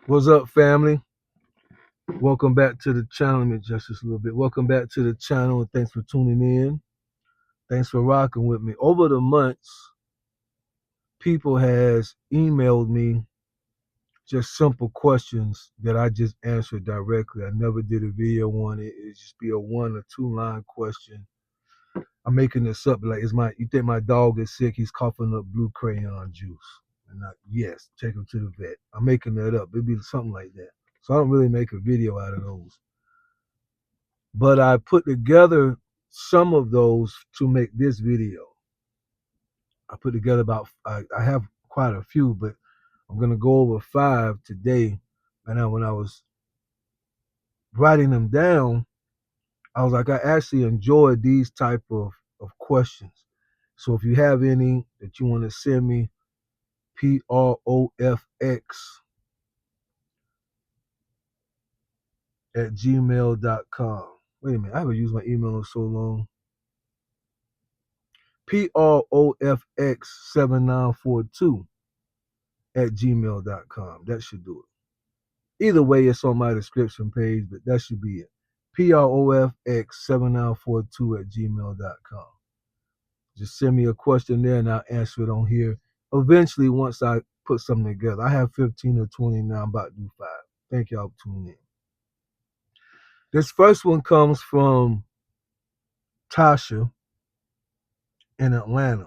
What's up, family? Welcome back to the channel. Let me adjust this a little bit. Welcome back to the channel, and thanks for tuning in. Thanks for rocking with me. Over the months, people has emailed me just simple questions that I just answered directly. I never did a video on it. It just be a 1 or 2 line question. I'm making this up. Like, you think my dog is sick? He's coughing up blue crayon juice. And yes, take him to the vet. I'm making that up. It'd be something like that. So I don't really make a video out of those. But I put together some of those to make this video. I put together I have quite a few, but I'm gonna go over 5 today. And then when I was writing them down, I was like, I actually enjoy these type of questions. So if you have any that you want to send me, profx@gmail.com. Wait a minute, I haven't used my email in so long. profx7942 @gmail.com. That should do it. Either way, it's on my description page, but that should be it. profx7942 @gmail.com. Just send me a question there and I'll answer it on here. Eventually, once I put something together. I have 15 or 20 now. I'm about to do 5. Thank y'all for tuning in. This first one comes from Tasha in Atlanta.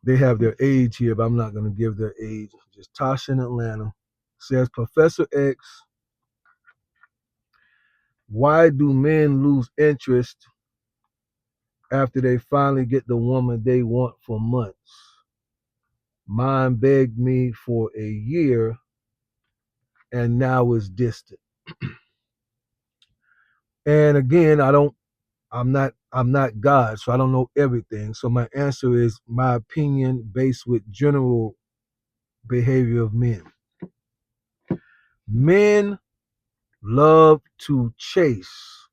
They have their age here, but I'm not going to give their age. Just Tasha in Atlanta says, Professor X, why do men lose interest after they finally get the woman they want for months? Mine begged me for a year and now is distant. And again, I'm not God, so I don't know everything. So my answer is my opinion based with general behavior of men. Men love to chase,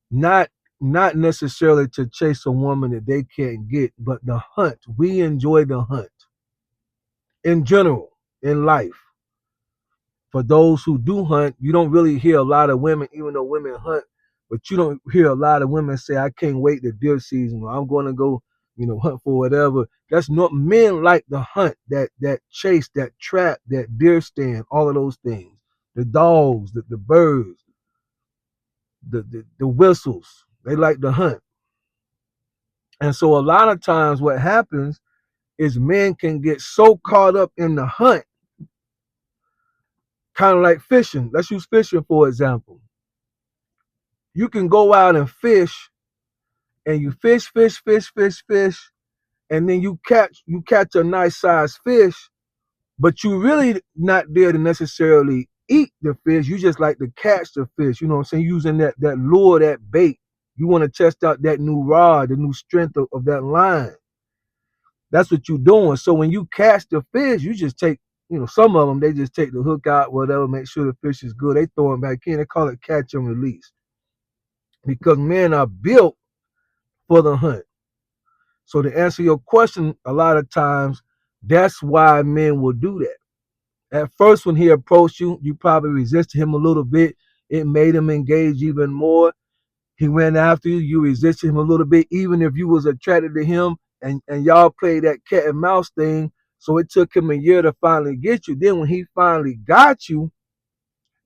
not not necessarily to chase a woman that they can't get, but the hunt. We enjoy the hunt in general in life. For those who do hunt, you don't really hear a lot of women, even though women hunt, but you don't hear a lot of women say, I can't wait the deer season, or I'm going to go, hunt for whatever. That's not men like the hunt, that chase, that trap, that deer stand, all of those things. The dogs, the birds, the whistles. They like to hunt. And so a lot of times what happens is men can get so caught up in the hunt, kind of like fishing. Let's use fishing for example. You can go out and fish and you fish, and then you catch a nice sized fish, but you really not there to necessarily eat the fish. You just like to catch the fish. You know what I'm saying? Using that lure, that bait. You want to test out that new rod, the new strength of that line. That's what you're doing. So when you catch the fish, you just take, some of them, they just take the hook out, whatever, make sure the fish is good. They throw them back in. They call it catch and release because men are built for the hunt. So to answer your question, a lot of times, that's why men will do that. At first, when he approached you, you probably resisted him a little bit. It made him engage even more. He went after you. You resisted him a little bit, even if you was attracted to him, and y'all played that cat and mouse thing. So it took him a year to finally get you. Then when he finally got you,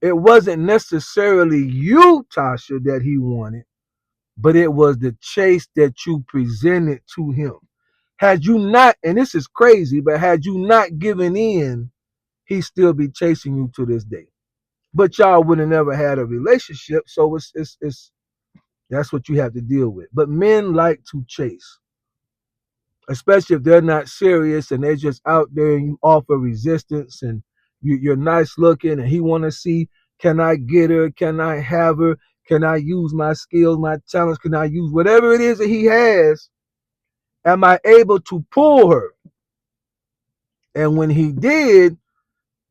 it wasn't necessarily you, Tasha, that he wanted, but it was the chase that you presented to him. Had you not, and this is crazy, but had you not given in, he'd still be chasing you to this day. But y'all would have never had a relationship, so it's that's what you have to deal with. But men like to chase, especially if they're not serious and they're just out there and you offer resistance and you're nice looking and he want to see, can I get her? Can I have her? Can I use my skills, my talents? Can I use whatever it is that he has? Am I able to pull her? And when he did,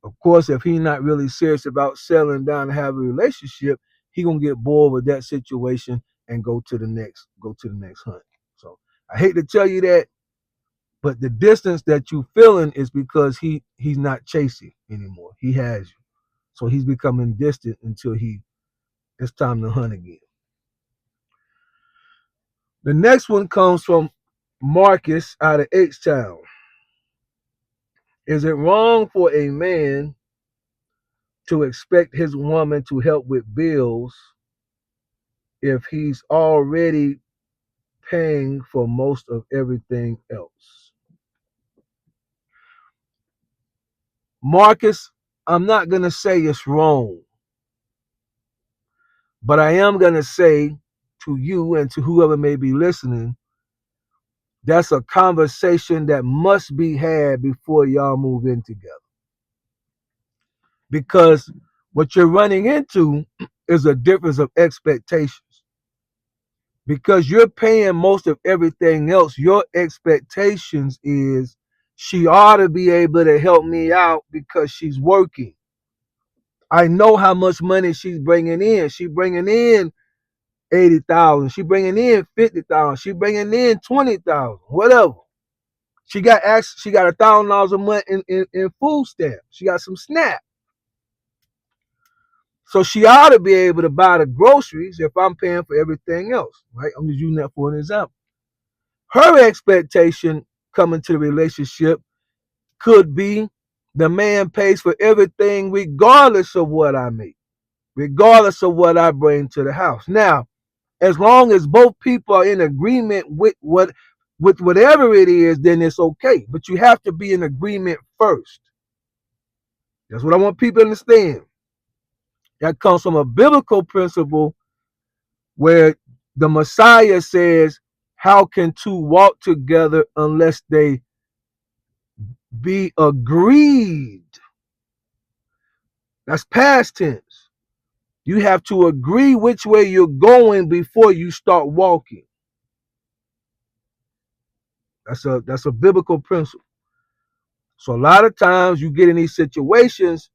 of course, if he's not really serious about settling down and have a relationship, he gonna get bored with that situation and go to the next hunt. So I hate to tell you that, But the distance that you feeling is because he's not chasing anymore. He has you. So he's becoming distant until it's time to hunt again. The next one comes from Marcus out of H-Town. Is it wrong for a man to expect his woman to help with bills if he's already paying for most of everything else? Marcus, I'm not going to say it's wrong, but I am going to say to you and to whoever may be listening, that's a conversation that must be had before y'all move in together. Because what you're running into is a difference of expectations. Because you're paying most of everything else, your expectations is she ought to be able to help me out because she's working. I know how much money she's bringing in. She's bringing in 80,000. She bringing in 50,000. She bringing in 20,000. Whatever. She got $1,000 a month in food stamps. She got some SNAP. So she ought to be able to buy the groceries if I'm paying for everything else, right? I'm just using that for an example. Her expectation coming to the relationship could be the man pays for everything regardless of what I make, regardless of what I bring to the house. Now, as long as both people are in agreement with whatever it is, then it's okay. But you have to be in agreement first. That's what I want people to understand. That comes from a biblical principle where the Messiah says, how can two walk together unless they be agreed? That's past tense. You have to agree which way you're going before you start walking. That's a biblical principle. So a lot of times you get in these situations,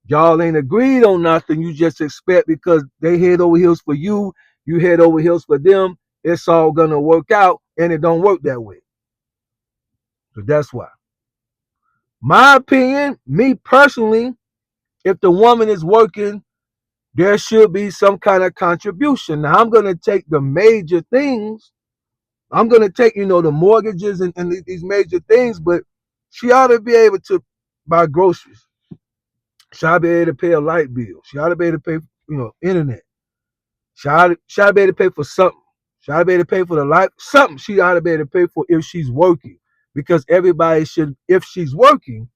y'all ain't agreed on nothing. You just expect because they head over heels for you, you head over heels for them, it's all gonna work out, and it don't work that way. So that's why. My opinion, me personally, if the woman is working, there should be some kind of contribution. Now I'm gonna take the major things. I'm gonna take, the mortgages and these major things, but she ought to be able to buy groceries. She ought to be able to pay a light bill. She ought to be able to pay, internet. She ought to be able to pay for something. She ought to be able to pay for the light. Something she ought to be able to pay for if she's working. Because everybody should, if she's working,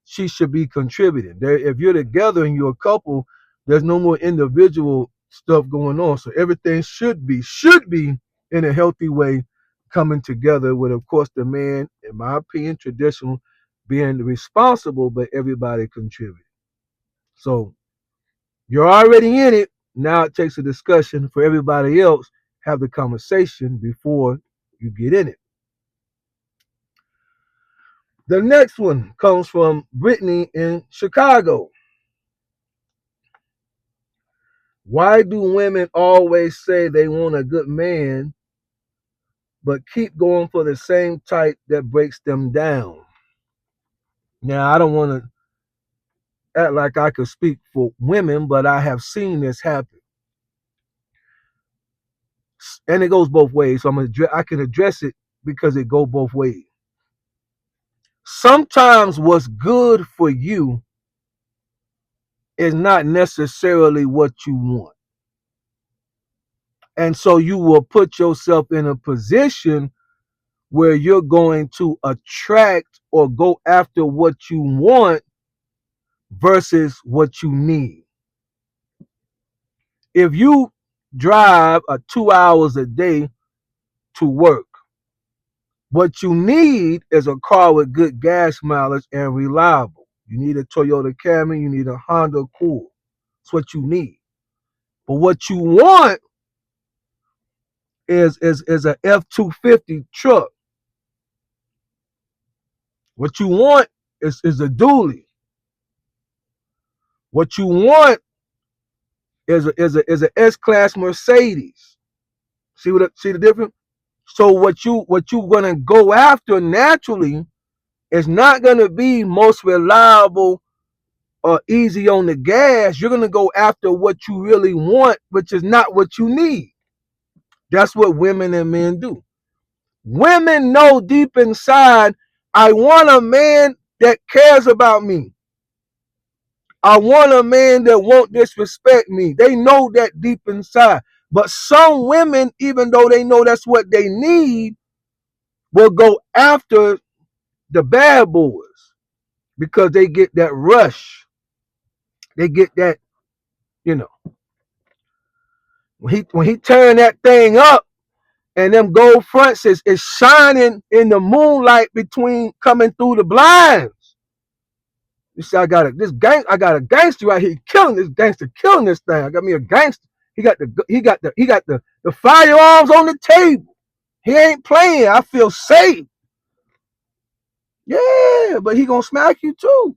she should be contributing. If you're together and you're a couple, there's no more individual stuff going on. So everything should be in a healthy way coming together with, of course, the man, in my opinion, traditional being responsible, but everybody contributing. So you're already in it. Now it takes a discussion for everybody else. Have the conversation before you get in it. The next one comes from Brittany in Chicago. Why do women always say they want a good man, but keep going for the same type that breaks them down? Now, I don't want to act like I could speak for women, but I have seen this happen. And it goes both ways. So I can address it because it goes both ways. Sometimes what's good for you is not necessarily what you want. And so you will put yourself in a position where you're going to attract or go after what you want versus what you need. If you drive 2 hours a day to work, what you need is a car with good gas mileage and reliable. You need a Toyota Camry, you need a Honda Accord. That's what you need. But what you want is a F-250 truck. What you want is a dually. What you want is a S-Class Mercedes. See the difference? So what you gonna go after naturally is not gonna be most reliable or easy on the gas. You're gonna go after what you really want, which is not what you need. That's what women and men do. Women know deep inside, I want a man that cares about me. I want a man that won't disrespect me. They know that deep inside. But some women, even though they know that's what they need, will go after the bad boys because they get that rush. They get that, you know, when he turned that thing up and them gold fronts is shining in the moonlight between coming through the blinds. You see, I got a gangster right here killing this gangster, killing this thing. I got me a gangster. He got the firearms on the table. He ain't playing. I feel safe. Yeah, but he gonna smack you too.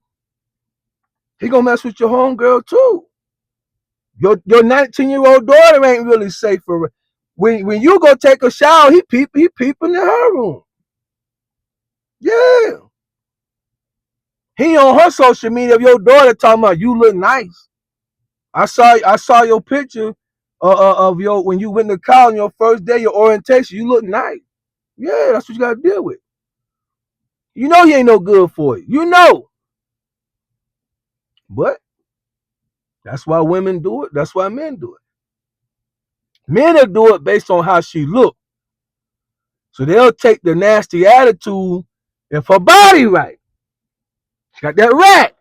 He gonna mess with your homegirl too. Your 19-year-old daughter ain't really safe for when you go take a shower. He peeping in her room. Yeah, he on her social media. Your daughter talking about you look nice. I saw your picture of your when you went to college on your first day, your orientation. You look nice. Yeah, that's what you gotta deal with. You know he ain't no good for you. You know, but that's why women do it. That's why men do it. Men will do it based on how she look. So they'll take the nasty attitude if her body right. She got that rat.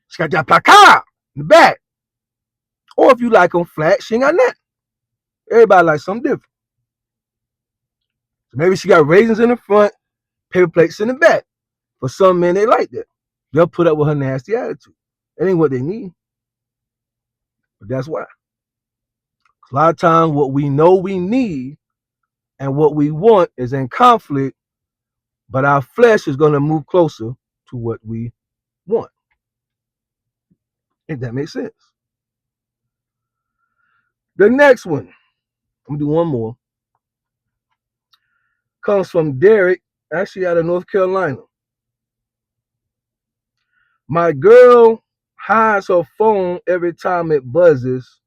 She got that placard in the back. Or if you like them flat, she ain't got that. Everybody likes something different. So maybe she got raisins in the front, paper plates in the back. For some men, they like that. They'll put up with her nasty attitude. That ain't what they need. But that's why. A lot of times, what we know we need and what we want is in conflict, but our flesh is going to move closer to what we want. If that makes sense. The next one, I'm going to do one more, comes from Derek, actually out of North Carolina. My girl hides her phone every time it buzzes.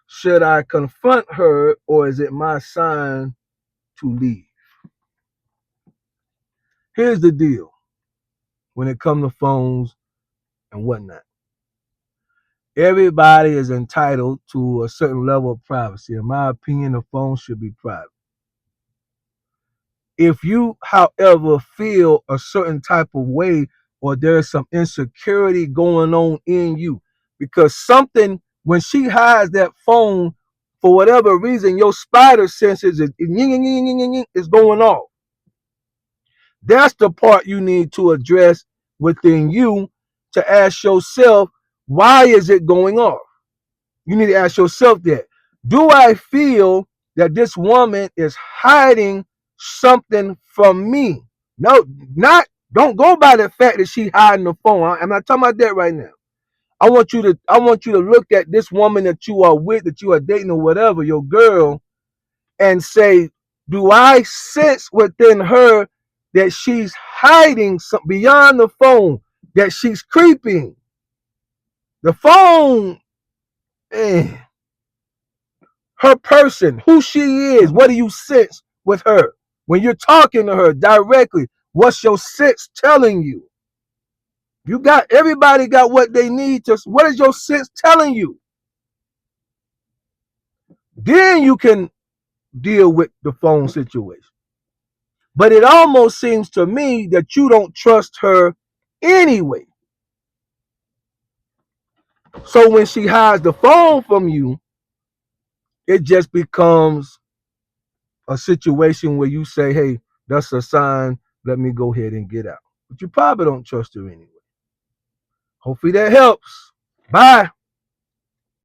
Should I confront her or is it my sign to leave? Here's the deal when it comes to phones and whatnot. Everybody is entitled to a certain level of privacy. In my opinion, the phone should be private. If you, however, feel a certain type of way or there's some insecurity going on in you, because something, when she hides that phone, for whatever reason, your spider senses is going off. That's the part you need to address within you to ask yourself, why is it going off? You need to ask yourself that. Do I feel that this woman is hiding something from me? No, don't go by the fact that she's hiding the phone. I'm not talking about that right now. I want you to look at this woman that you are with, that you are dating or whatever, your girl, and say, do I sense within her that she's hiding something beyond the phone, that she's creeping? The phone, her person, who she is, what do you sense with her? When you're talking to her directly, what's your sense telling you? Everybody got what they need to, what is your sense telling you? Then you can deal with the phone situation. But it almost seems to me that you don't trust her anyway. So when she hides the phone from you, it just becomes a situation where you say, hey, that's a sign, let me go ahead and get out. But you probably don't trust her anyway. Hopefully that helps. Bye.